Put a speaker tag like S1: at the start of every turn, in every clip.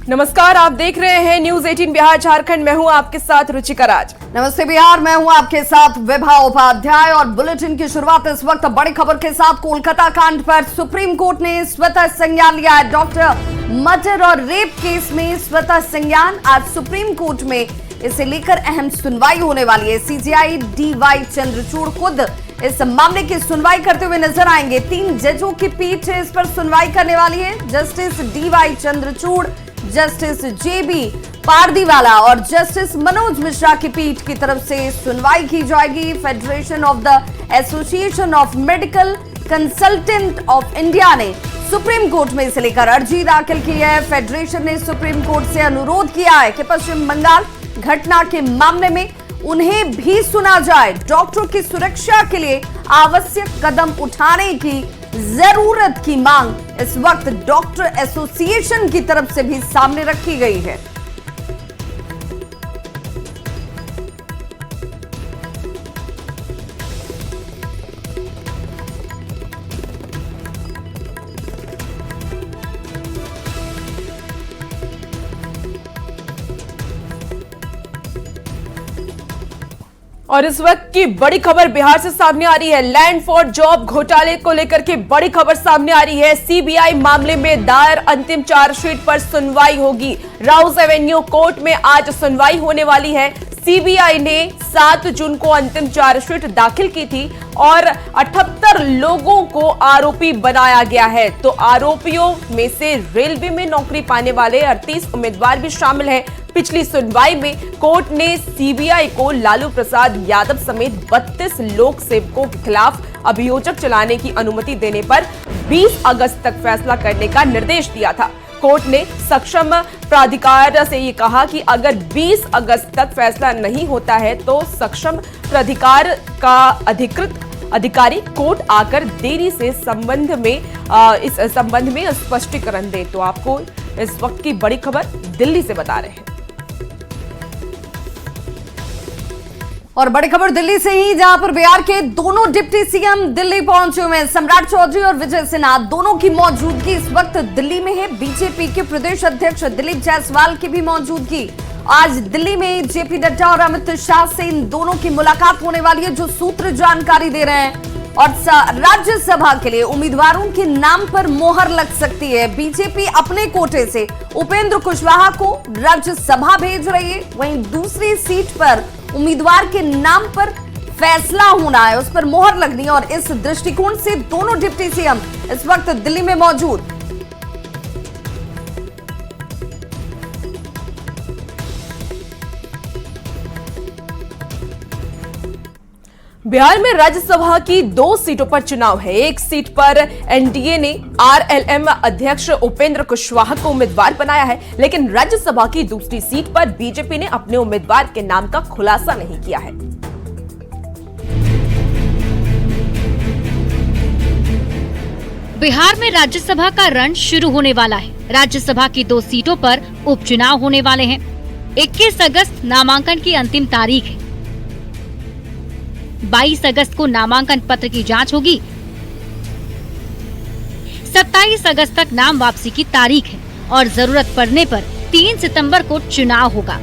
S1: नमस्कार, आप देख रहे हैं न्यूज 18 बिहार झारखंड। मैं हूं आपके साथ रुचिका राज।
S2: नमस्ते बिहार, मैं हूं आपके साथ विभा उपाध्याय और बुलेटिन की शुरुआत इस वक्त बड़ी खबर के साथ। कोलकाता कांड पर सुप्रीम कोर्ट ने स्वतः संज्ञान लिया है। डॉक्टर मर्डर और रेप केस में स्वतः संज्ञान। आज सुप्रीम कोर्ट में इसे लेकर अहम सुनवाई होने वाली है। सीजेआई DY चंद्रचूड़ खुद इस मामले की सुनवाई करते हुए नजर आएंगे। 3 जजों की पीठ इस पर सुनवाई करने वाली है। Justice DY Chandrachud, justice JB Pardiwala और जस्टिस मनोज मिश्रा की पीठ की तरफ से सुनवाई की जाएगी। Federation of the association of medical consultant of India ने सुप्रीम कोर्ट में इसे लेकर अर्जी दाखिल की है। फेडरेशन ने सुप्रीम कोर्ट से अनुरोध किया है कि पश्चिम बंगाल घटना के मामले में उन्हें भी सुना जाए। डॉक्टरों की सुरक्षा के लिए आवश्यक कदम उठाने की जरूरत की मांग इस वक्त डॉक्टर एसोसिएशन की तरफ से भी सामने रखी गई है।
S1: और इस वक्त की बड़ी खबर बिहार से सामने आ रही है। लैंड फॉर जॉब घोटाले को लेकर के बड़ी खबर सामने आ रही है। सीबीआई मामले में दायर अंतिम चार्जशीट पर सुनवाई होगी। राउस एवेन्यू कोर्ट में आज सुनवाई होने वाली है। सीबीआई ने 7 जून को अंतिम चार्जशीट दाखिल की थी और 78 लोगों को आरोपी बनाया गया है। तो आरोपियों में से रेलवे में नौकरी पाने वाले 38 उम्मीदवार भी शामिल हैं। पिछली सुनवाई में कोर्ट ने सीबीआई को लालू प्रसाद यादव समेत 32 लोक सेवकों के खिलाफ अभियोजक चलाने की अनुमति देने पर 20 अगस्त तक फैसला करने का निर्देश दिया था। कोर्ट ने सक्षम प्राधिकार से ये कहा कि अगर 20 अगस्त तक फैसला नहीं होता है तो सक्षम प्राधिकार का अधिकृत अधिकारी कोर्ट आकर देरी से इस संबंध में स्पष्टीकरण दे। तो आपको इस वक्त की बड़ी खबर दिल्ली से बता रहे हैं।
S2: और बड़ी खबर दिल्ली से ही, जहां पर बिहार के दोनों डिप्टी सीएम दिल्ली पहुंचे हुए हैं। सम्राट चौधरी और विजय सिन्हा दोनों की मौजूदगी इस वक्त दिल्ली में है। बीजेपी के प्रदेश अध्यक्ष दिलीप जायसवाल की भी मौजूदगी। आज दिल्ली में जेपी नड्डा और अमित शाह से इन दोनों की मुलाकात होने वाली है, जो सूत्र जानकारी दे रहे हैं। और राज्यसभा के लिए उम्मीदवारों के नाम पर मोहर लग सकती है। बीजेपी अपने कोटे से उपेंद्र कुशवाहा को राज्यसभा भेज रही है। वहीं दूसरी सीट पर उम्मीदवार के नाम पर फैसला होना है, उस पर मोहर लगनी है। और इस दृष्टिकोण से दोनों डिप्टी सीएम इस वक्त दिल्ली में मौजूद।
S1: बिहार में राज्यसभा की 2 सीटों पर चुनाव है। एक सीट पर एनडीए ने RLM अध्यक्ष उपेंद्र कुशवाहा को उम्मीदवार बनाया है, लेकिन राज्यसभा की दूसरी सीट पर बीजेपी ने अपने उम्मीदवार के नाम का खुलासा नहीं किया है।
S3: बिहार में राज्यसभा का रण शुरू होने वाला है। राज्यसभा की 2 सीटों पर उपचुनाव होने वाले हैं। 21 अगस्त नामांकन की अंतिम तारीख है। 22 अगस्त को नामांकन पत्र की जांच होगी। 27 अगस्त तक नाम वापसी की तारीख है और जरूरत पड़ने पर 3 सितंबर को चुनाव होगा।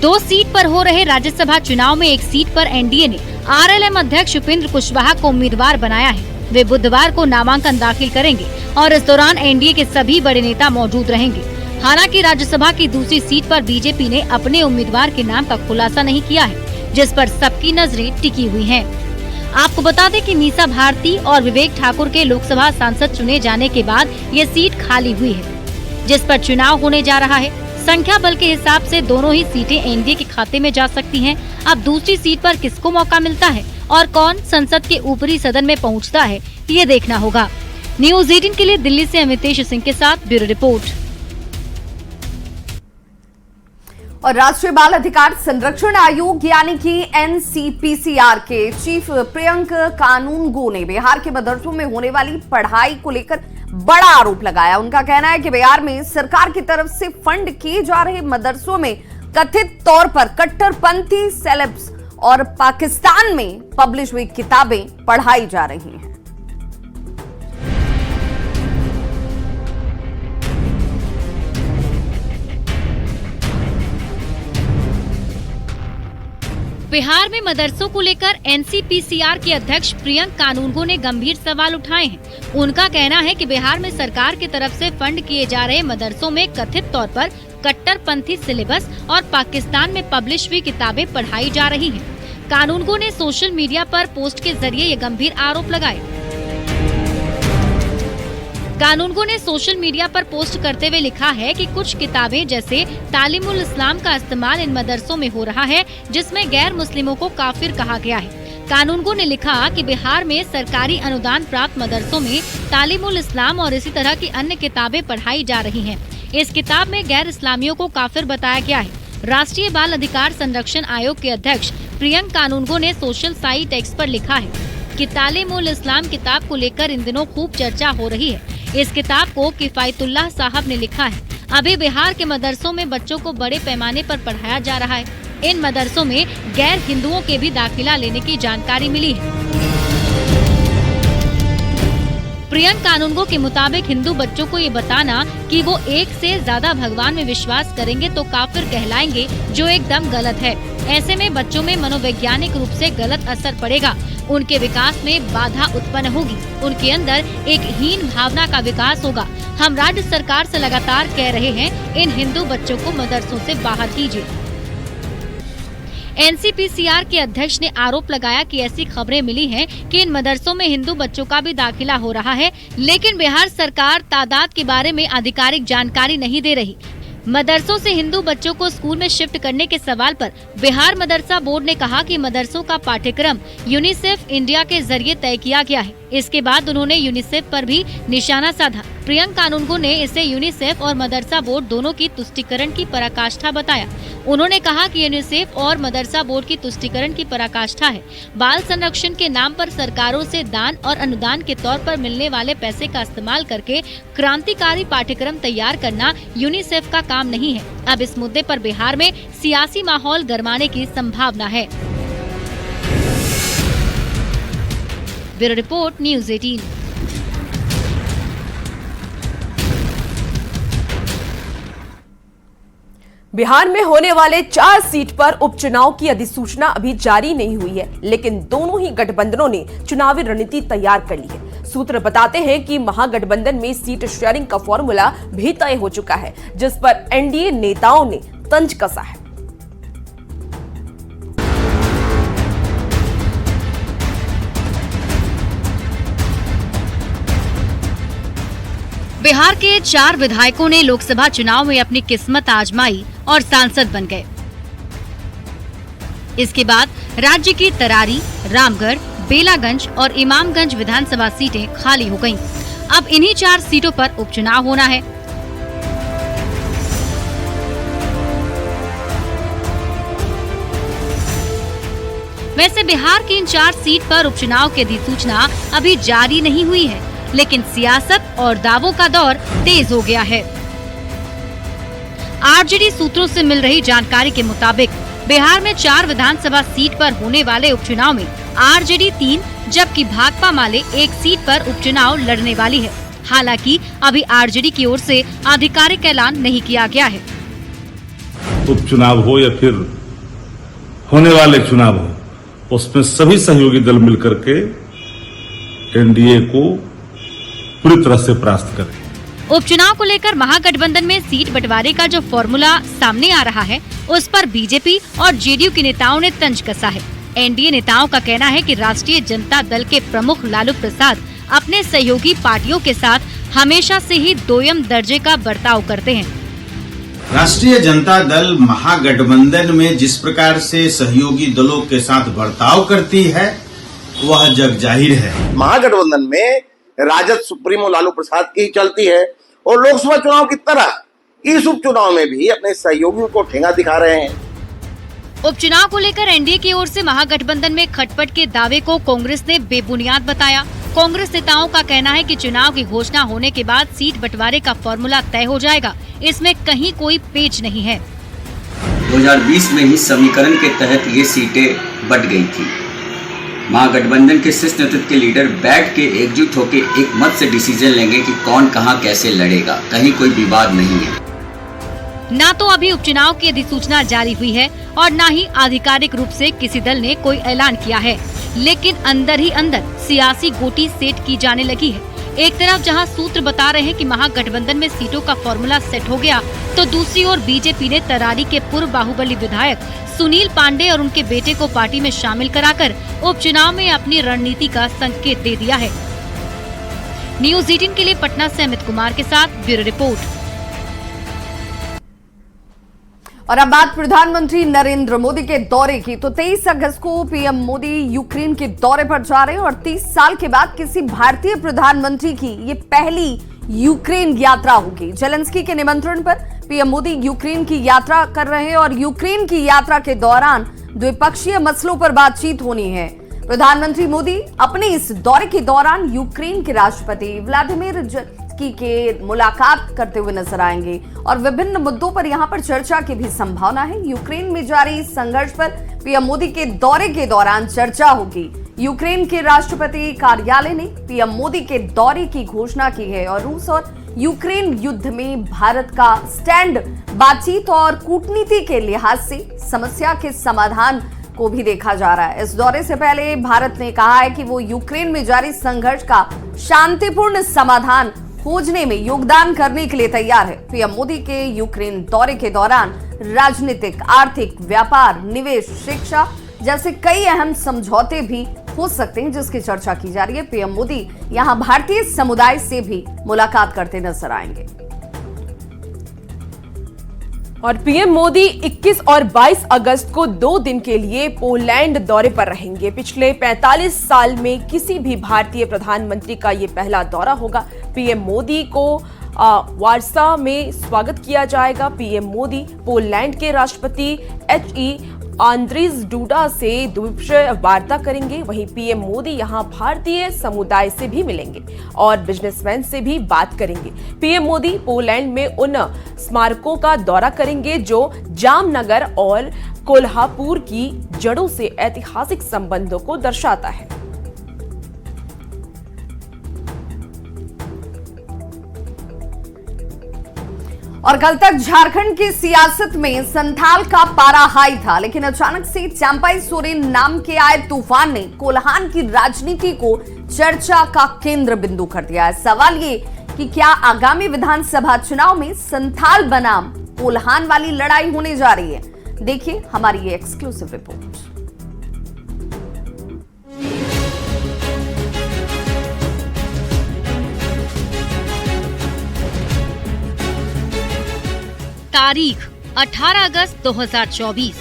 S3: 2 सीट पर हो रहे राज्यसभा चुनाव में एक सीट पर एनडीए ने RLM अध्यक्ष उपेंद्र कुशवाहा को उम्मीदवार बनाया है। वे बुधवार को नामांकन दाखिल करेंगे और इस दौरान एनडीए के सभी बड़े नेता मौजूद रहेंगे। हालांकि राज्यसभा की दूसरी सीट पर बीजेपी ने अपने उम्मीदवार के नाम का खुलासा नहीं किया है, जिस पर सबकी नजरें टिकी हुई हैं। आपको बता दें कि मीसा भारती और विवेक ठाकुर के लोकसभा सांसद चुने जाने के बाद ये सीट खाली हुई है, जिस पर चुनाव होने जा रहा है। संख्या बल के हिसाब से दोनों ही सीटें एनडीए के खाते में जा सकती हैं। अब दूसरी सीट पर किसको मौका मिलता है और कौन संसद के ऊपरी सदन में पहुंचता है, ये देखना होगा। न्यूज 18 के लिए दिल्ली से अमितेश सिंह के साथ ब्यूरो रिपोर्ट।
S2: और राष्ट्रीय बाल अधिकार संरक्षण आयोग यानी कि NCPCR के चीफ प्रियंक कानूनगो ने बिहार के मदरसों में होने वाली पढ़ाई को लेकर बड़ा आरोप लगाया। उनका कहना है कि बिहार में सरकार की तरफ से फंड किए जा रहे मदरसों में कथित तौर पर कट्टरपंथी सेलेब्स और पाकिस्तान में पब्लिश हुई किताबें पढ़ाई जा रही हैं।
S3: बिहार में मदरसों को लेकर एनसीपीसीआर के अध्यक्ष प्रियंक कानूनगो ने गंभीर सवाल उठाए हैं। उनका कहना है कि बिहार में सरकार की तरफ से फंड किए जा रहे मदरसों में कथित तौर पर कट्टरपंथी सिलेबस और पाकिस्तान में पब्लिश हुई किताबें पढ़ाई जा रही हैं। कानूनगो ने सोशल मीडिया पर पोस्ट के जरिए ये गंभीर आरोप लगाए। कानूनगो ने सोशल मीडिया पर पोस्ट करते हुए लिखा है कि कुछ किताबें जैसे तालीमुल इस्लाम का इस्तेमाल इन मदरसों में हो रहा है, जिसमें गैर मुस्लिमों को काफिर कहा गया है। कानूनगो ने लिखा कि बिहार में सरकारी अनुदान प्राप्त मदरसों में तालीमुल इस्लाम और इसी तरह की अन्य किताबें पढ़ाई जा रही हैं। इस किताब में गैर इस्लामियों को काफिर बताया गया है। राष्ट्रीय बाल अधिकार संरक्षण आयोग के अध्यक्ष प्रियंक कानूनगो ने सोशल साइट एक्स पर लिखा है कि तालीमुल इस्लाम किताब को लेकर इन दिनों खूब चर्चा हो रही है। इस किताब को किफायतुल्लाह साहब ने लिखा है। अभी बिहार के मदरसों में बच्चों को बड़े पैमाने पर पढ़ाया जा रहा है। इन मदरसों में गैर हिंदुओं के भी दाखिला लेने की जानकारी मिली है। प्रियंक कानूनगो के मुताबिक हिंदू बच्चों को ये बताना कि वो एक से ज्यादा भगवान में विश्वास करेंगे तो काफिर कहलाएंगे, जो एकदम गलत है। ऐसे में बच्चों में मनोवैज्ञानिक रूप से गलत असर पड़ेगा, उनके विकास में बाधा उत्पन्न होगी, उनके अंदर एक हीन भावना का विकास होगा। हम राज्य सरकार से लगातार कह रहे हैं, इन हिंदू बच्चों को मदरसों से बाहर कीजिए। एनसीपीसीआर के अध्यक्ष ने आरोप लगाया कि ऐसी खबरें मिली हैं कि इन मदरसों में हिंदू बच्चों का भी दाखिला हो रहा है, लेकिन बिहार सरकार तादाद के बारे में आधिकारिक जानकारी नहीं दे रही। मदरसों से हिंदू बच्चों को स्कूल में शिफ्ट करने के सवाल पर बिहार मदरसा बोर्ड ने कहा कि मदरसों का पाठ्यक्रम यूनिसेफ इंडिया के जरिए तय किया गया है। इसके बाद उन्होंने यूनिसेफ पर भी निशाना साधा। प्रियंक कानूनगो ने इसे यूनिसेफ और मदरसा बोर्ड दोनों की तुष्टीकरण की पराकाष्ठा बताया। उन्होंने कहा कि यूनिसेफ और मदरसा बोर्ड की तुष्टीकरण की पराकाष्ठा है। बाल संरक्षण के नाम पर सरकारों से दान और अनुदान के तौर पर मिलने वाले पैसे का इस्तेमाल करके क्रांतिकारी पाठ्यक्रम तैयार करना यूनिसेफ का काम नहीं है। अब इस मुद्दे पर बिहार में सियासी माहौल गरमाने की संभावना है। Bureau report, news 18।
S1: बिहार में होने वाले 4 सीट पर उपचुनाव की अधिसूचना अभी जारी नहीं हुई है, लेकिन दोनों ही गठबंधनों ने चुनावी रणनीति तैयार कर ली है। सूत्र बताते हैं कि महागठबंधन में सीट शेयरिंग का फॉर्मूला भी तय हो चुका है, जिस पर एनडीए नेताओं ने तंज कसा है।
S3: बिहार के 4 विधायकों ने लोकसभा चुनाव में अपनी किस्मत आजमाई और सांसद बन गए। इसके बाद राज्य की तरारी, रामगढ़, बेलागंज और इमामगंज विधानसभा सीटें खाली हो गईं। अब इन्हीं 4 सीटों पर उपचुनाव होना है। वैसे बिहार की इन 4 सीट पर उपचुनाव की अधिसूचना अभी जारी नहीं हुई है, लेकिन सियासत और दावों का दौर तेज हो गया है। आरजेडी सूत्रों से मिल रही जानकारी के मुताबिक बिहार में 4 विधानसभा सीट पर होने वाले उपचुनाव में आरजेडी 3 जबकि भाकपा माले 1 सीट पर उपचुनाव लड़ने वाली है। हालांकि अभी आरजेडी की ओर से आधिकारिक ऐलान नहीं किया गया है।
S4: उपचुनाव हो या फिर होने वाले चुनाव हो, उसमें सभी सहयोगी दल मिलकर के एनडीए को पूरी तरह से परास्त करें।
S3: उपचुनाव को लेकर महागठबंधन में सीट बंटवारे का जो फॉर्मूला सामने आ रहा है, उस पर बीजेपी और जेडीयू के नेताओं ने तंज कसा है। एनडीए नेताओं का कहना है कि राष्ट्रीय जनता दल के प्रमुख लालू प्रसाद अपने सहयोगी पार्टियों के साथ हमेशा से ही दोयम दर्जे का बर्ताव करते हैं।
S5: राष्ट्रीय जनता दल महागठबंधन में जिस प्रकार से सहयोगी दलों के साथ बर्ताव करती है, वह जग जाहिर है।
S6: महागठबंधन में राजद सुप्रीमो लालू प्रसाद की चलती है और लोकसभा चुनाव की तरह इस उपचुनाव में भी अपने सहयोगियों को ठेंगा दिखा रहे हैं।
S3: उपचुनाव को लेकर एनडीए की ओर से महागठबंधन में खटपट के दावे को कांग्रेस ने बेबुनियाद बताया। कांग्रेस नेताओं का कहना है कि चुनाव की घोषणा होने के बाद सीट बंटवारे का फॉर्मूला तय हो जाएगा, इसमें कहीं कोई पेच नहीं है।
S7: 2020 में ही समीकरण के तहत ये सीटें बंट गई थी। महागठबंधन के शीर्ष नेतृत्व के लीडर बैठ के एकजुट होकर एक मत से डिसीजन लेंगे कि कौन कहां कैसे लड़ेगा, कहीं कोई विवाद नहीं है।
S3: ना तो अभी उपचुनाव की अधिसूचना जारी हुई है और न ही आधिकारिक रूप से किसी दल ने कोई ऐलान किया है, लेकिन अंदर ही अंदर सियासी गोटी सेट की जाने लगी है। एक तरफ जहां सूत्र बता रहे हैं कि महागठबंधन में सीटों का फॉर्मूला सेट हो गया, तो दूसरी ओर बीजेपी ने तरारी के पूर्व बाहुबली विधायक सुनील पांडे और उनके बेटे को पार्टी में शामिल कराकर उपचुनाव में अपनी रणनीति का संकेत दे दिया है। न्यूज़ 18 के लिए पटना से अमित कुमार के साथ ब्यूरो रिपोर्ट।
S2: और अब बात प्रधानमंत्री नरेंद्र मोदी के दौरे की, तो 23 अगस्त को पीएम मोदी यूक्रेन के दौरे पर जा रहे हैं और 30 साल के बाद किसी भारतीय प्रधानमंत्री की ये पहली यूक्रेन यात्रा होगी। जेलेंस्की के निमंत्रण पर पीएम मोदी यूक्रेन की यात्रा कर रहे हैं और यूक्रेन की यात्रा के दौरान द्विपक्षीय मसलों पर बातचीत होनी है। प्रधानमंत्री मोदी अपने इस दौरे के दौरान यूक्रेन के राष्ट्रपति व्लादिमीर जेलेंस्की के मुलाकात करते हुए नजर आएंगे और विभिन्न मुद्दों पर यहां पर चर्चा की भी संभावना है। यूक्रेन में जारी संघर्ष पर पीएम मोदी के दौरे के दौरान चर्चा होगी। यूक्रेन के राष्ट्रपति कार्यालय ने पीएम मोदी के दौरे की घोषणा की है और रूस और यूक्रेन युद्ध में भारत का स्टैंड बातचीत और कूटनीति के लिहाज से समस्या के समाधान को भी देखा जा रहा है। इस दौरे से पहले भारत ने कहा है कि वो यूक्रेन में जारी संघर्ष का शांतिपूर्ण समाधान खोजने में योगदान करने के लिए तैयार है। पीएम मोदी के यूक्रेन दौरे के दौरान राजनीतिक, आर्थिक, व्यापार, निवेश, शिक्षा जैसे कई अहम समझौते भी हो सकते हैं, जिसकी चर्चा की जा रही है। पीएम मोदी यहां भारतीय समुदाय से भी मुलाकात करते नजर आएंगे।
S1: और पीएम मोदी 21 और 22 अगस्त को 2 दिन के लिए पोलैंड दौरे पर रहेंगे। पिछले 45 साल में किसी भी भारतीय प्रधानमंत्री का ये पहला दौरा होगा। पीएम मोदी को वार्सा में स्वागत किया जाएगा। पीएम मोदी पोलैंड के राष्ट्रपति एच.ई. आंद्रीज डूडा से द्विपक्षीय वार्ता करेंगे। वहीं पीएम मोदी यहां भारतीय समुदाय से भी मिलेंगे और बिजनेसमैन से भी बात करेंगे। पीएम मोदी पोलैंड में उन स्मारकों का दौरा करेंगे जो जामनगर और कोल्हापुर की जड़ों से ऐतिहासिक संबंधों को दर्शाता है।
S2: और कल तक झारखंड की सियासत में संथाल का पारा हाई था, लेकिन अचानक से चंपाई सोरेन नाम के आए तूफान ने कोल्हान की राजनीति को चर्चा का केंद्र बिंदु कर दिया है। सवाल ये कि क्या आगामी विधानसभा चुनाव में संथाल बनाम कोल्हान वाली लड़ाई होने जा रही है? देखिए हमारी ये एक्सक्लूसिव रिपोर्ट।
S3: तारीख 18 अगस्त 2024,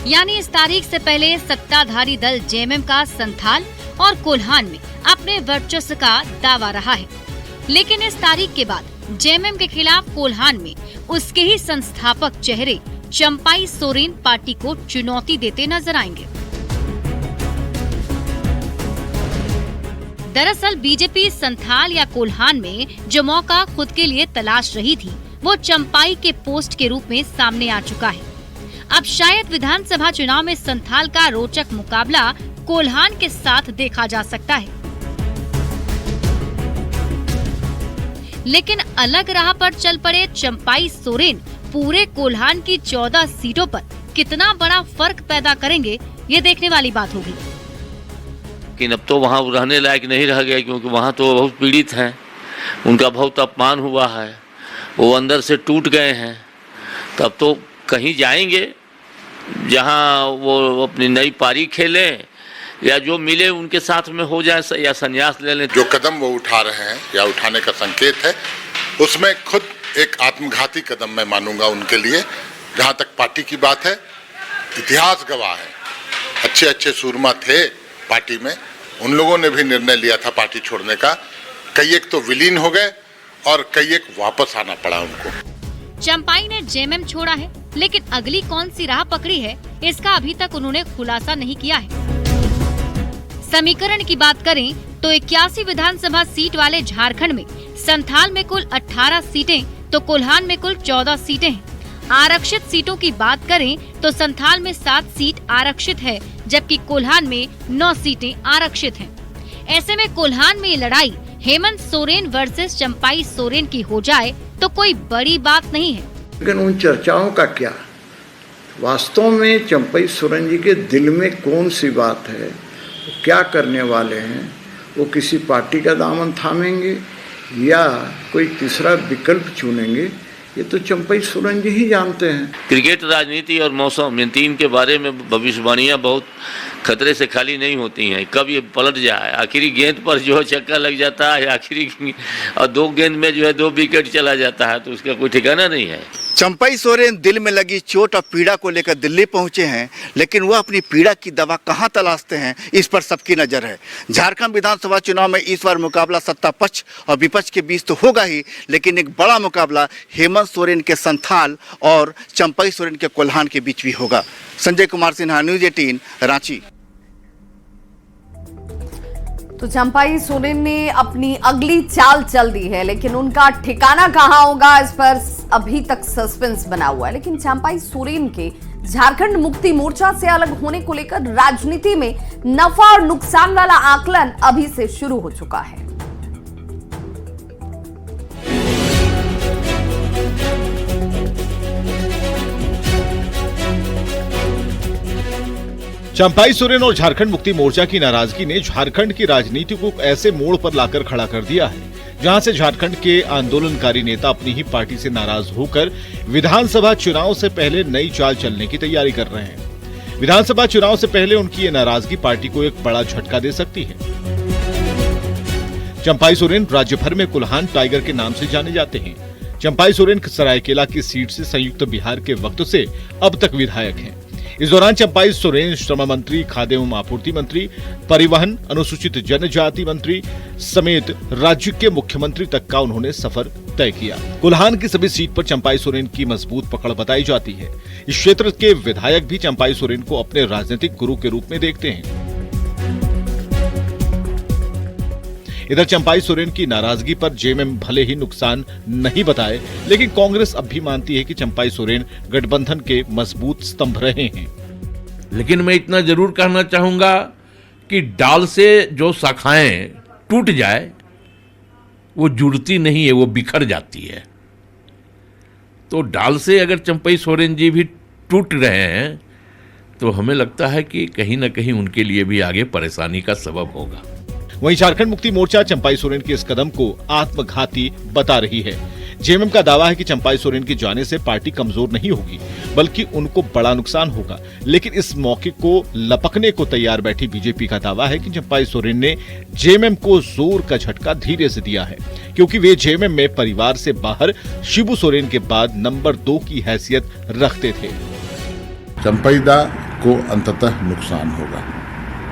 S3: यानी इस तारीख से पहले सत्ताधारी दल जेएमएम का संथाल और कोल्हान में अपने वर्चस्व का दावा रहा है, लेकिन इस तारीख के बाद जेएमएम के खिलाफ कोल्हान में उसके ही संस्थापक चेहरे चंपाई सोरेन पार्टी को चुनौती देते नजर आएंगे। दरअसल बीजेपी संथाल या कोल्हान में जो मौका खुद के लिए तलाश रही थी, वो चंपाई के पोस्ट के रूप में सामने आ चुका है। अब शायद विधानसभा चुनाव में संथाल का रोचक मुकाबला कोल्हान के साथ देखा जा सकता है, लेकिन अलग राह पर चल पड़े चंपाई सोरेन पूरे कोल्हान की 14 सीटों पर कितना बड़ा फर्क पैदा करेंगे, ये देखने वाली बात होगी।
S8: लेकिन अब तो वहाँ रहने लायक नहीं रह गया, क्योंकि वहाँ तो बहुत पीड़ित हैं, उनका बहुत अपमान हुआ है, वो अंदर से टूट गए हैं। तब तो कहीं जाएंगे जहाँ वो अपनी नई पारी खेलें या जो मिले उनके साथ में हो जाए या संन्यास ले लें।
S9: जो कदम वो उठा रहे हैं या उठाने का संकेत है, उसमें खुद एक आत्मघाती कदम मैं मानूंगा उनके लिए। जहाँ तक पार्टी की बात है, इतिहास गवाह है, अच्छे अच्छे सूरमा थे पार्टी में, उन लोगों ने भी निर्णय लिया था पार्टी छोड़ने का। कई एक तो विलीन हो गए और कई एक वापस आना पड़ा उनको।
S3: चंपाई ने जेएमएम छोड़ा है, लेकिन अगली कौन सी राह पकड़ी है, इसका अभी तक उन्होंने खुलासा नहीं किया है। समीकरण की बात करें तो 81 विधानसभा सीट वाले झारखंड में संथाल में कुल 18 सीटें तो कोल्हान में कुल 14 सीटें हैं। आरक्षित सीटों की बात करें तो संथाल में 7 सीट आरक्षित है, जबकि कोल्हान में 9 सीटें आरक्षित हैं। ऐसे में कोल्हान में ये लड़ाई हेमंत सोरेन वर्सेस चंपाई सोरेन की हो जाए तो कोई बड़ी बात नहीं है।
S10: लेकिन उन चर्चाओं का क्या? वास्तव में चंपई सोरेन जी के दिल में कौन सी बात है, वो क्या करने वाले हैं? वो किसी पार्टी का दामन थामेंगे या कोई तीसरा विकल्प चुनेंगे, ये तो चंपई सोरेन जी ही जानते हैं।
S8: क्रिकेट, राजनीति और मौसम, इन तीन के बारे में भविष्यवाणियां बहुत खतरे से खाली नहीं होती हैं। कब ये पलट जाए, आखिरी गेंद पर जो है छक्का लग जाता है, आखिरी और 2 गेंद में जो है 2 विकेट चला जाता है, तो उसका कोई ठिकाना नहीं है।
S11: चंपई सोरेन दिल में लगी चोट और पीड़ा को लेकर दिल्ली पहुंचे हैं, लेकिन वह अपनी पीड़ा की दवा कहां तलाशते हैं, इस पर सबकी नजर है। झारखंड विधानसभा चुनाव में इस बार मुकाबला सत्ता पक्ष और विपक्ष के बीच तो होगा ही, लेकिन एक बड़ा मुकाबला हेमंत सोरेन के संथाल और चंपई सोरेन के कोल्हान के बीच भी होगा। संजय कुमार सिन्हा, न्यूज़ 18, रांची।
S2: तो चंपई सोरेन ने अपनी अगली चाल चल दी है, लेकिन उनका ठिकाना कहां होगा, इस पर अभी तक सस्पेंस बना हुआ है। लेकिन चंपई सोरेन के झारखंड मुक्ति मोर्चा से अलग होने को लेकर राजनीति में नफा और नुकसान वाला आकलन अभी से शुरू हो चुका है।
S12: चंपई सोरेन और झारखंड मुक्ति मोर्चा की नाराजगी ने झारखंड की राजनीति को ऐसे मोड़ पर लाकर खड़ा कर दिया है, जहां से झारखंड के आंदोलनकारी नेता अपनी ही पार्टी से नाराज होकर विधानसभा चुनाव से पहले नई चाल चलने की तैयारी कर रहे हैं। विधानसभा चुनाव से पहले उनकी ये नाराजगी पार्टी को एक बड़ा झटका दे सकती है। चंपई सोरेन राज्य भर में कोल्हान टाइगर के नाम से जाने जाते हैं। चंपई सोरेन सरायकेला की सीट से संयुक्त बिहार के वक्त से अब तक विधायक हैं। इस दौरान चंपई सोरेन श्रम मंत्री, खाद्य एवं आपूर्ति मंत्री, परिवहन, अनुसूचित जनजाति मंत्री समेत राज्य के मुख्यमंत्री तक का उन्होंने सफर तय किया। कोल्हान की सभी सीट पर चंपई सोरेन की मजबूत पकड़ बताई जाती है। इस क्षेत्र के विधायक भी चंपई सोरेन को अपने राजनीतिक गुरु के रूप में देखते हैं। इधर चंपई सोरेन की नाराजगी पर जेएमएम भले ही नुकसान नहीं बताए, लेकिन कांग्रेस अब भी मानती है कि चंपई सोरेन गठबंधन के मजबूत स्तंभ रहे हैं।
S13: लेकिन मैं इतना जरूर कहना चाहूंगा कि डाल से जो शाखाएं टूट जाए वो जुड़ती नहीं है, वो बिखर जाती है। तो डाल से अगर चंपई सोरेन जी भी टूट रहे हैं तो हमें लगता है कि कहीं ना कहीं उनके लिए भी आगे परेशानी का सबब होगा।
S12: वहीं झारखंड मुक्ति मोर्चा चंपई सोरेन के इस कदम को आत्मघाती बता रही है। जेएमएम का दावा है कि चंपई सोरेन के जाने से पार्टी कमजोर नहीं होगी, बल्कि उनको बड़ा नुकसान होगा। लेकिन इस मौके को लपकने को तैयार बैठी बीजेपी का दावा है कि चंपई सोरेन ने जेएमएम को जोर का झटका धीरे से दिया है, क्योंकि वे जेएमएम में परिवार से बाहर शिबू सोरेन के बाद नंबर 2 की हैसियत रखते थे।
S9: चंपई दा को अंततः नुकसान होगा,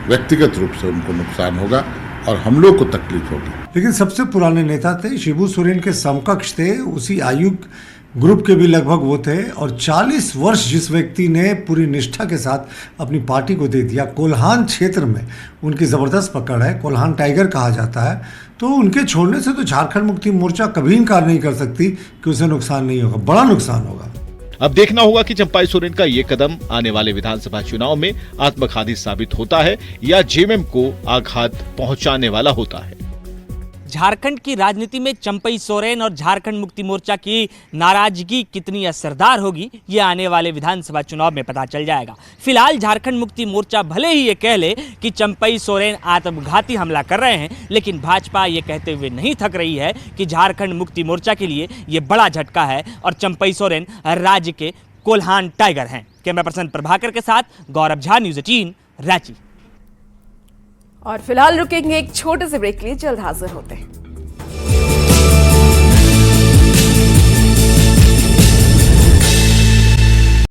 S9: व्यक्तिगत रूप से उनको नुकसान होगा और हम लोग को तकलीफ होगी।
S14: लेकिन सबसे पुराने नेता थे, शिबू सोरेन के समकक्ष थे, उसी आयु ग्रुप के भी लगभग वो थे। और 40 वर्ष जिस व्यक्ति ने पूरी निष्ठा के साथ अपनी पार्टी को दे दिया, कोल्हान क्षेत्र में उनकी ज़बरदस्त पकड़ है, कोल्हान टाइगर कहा जाता है, तो उनके छोड़ने से तो झारखंड मुक्ति मोर्चा कभी इनकार नहीं कर सकती कि उसे नुकसान नहीं होगा, बड़ा नुकसान होगा।
S12: अब देखना होगा कि चंपई सोरेन का ये कदम आने वाले विधानसभा चुनाव में आत्मघाती साबित होता है या जेएमएम को आघात पहुंचाने वाला होता है।
S15: झारखंड की राजनीति में चंपई सोरेन और झारखंड मुक्ति मोर्चा की नाराजगी कितनी असरदार होगी, ये आने वाले विधानसभा चुनाव में पता चल जाएगा। फिलहाल झारखंड मुक्ति मोर्चा भले ही ये कह ले कि चंपई सोरेन आत्मघाती हमला कर रहे हैं, लेकिन भाजपा ये कहते हुए नहीं थक रही है कि झारखंड मुक्ति मोर्चा के लिए ये बड़ा झटका है और चंपई सोरेन राज्य के कोल्हान टाइगर हैं। कैमरा पर्सन प्रभाकर के साथ गौरव झा, न्यूज़ 18, रांची।
S1: और फिलहाल रुकेंगे एक छोटे से ब्रेक के लिए, जल्द हाजिर होते हैं।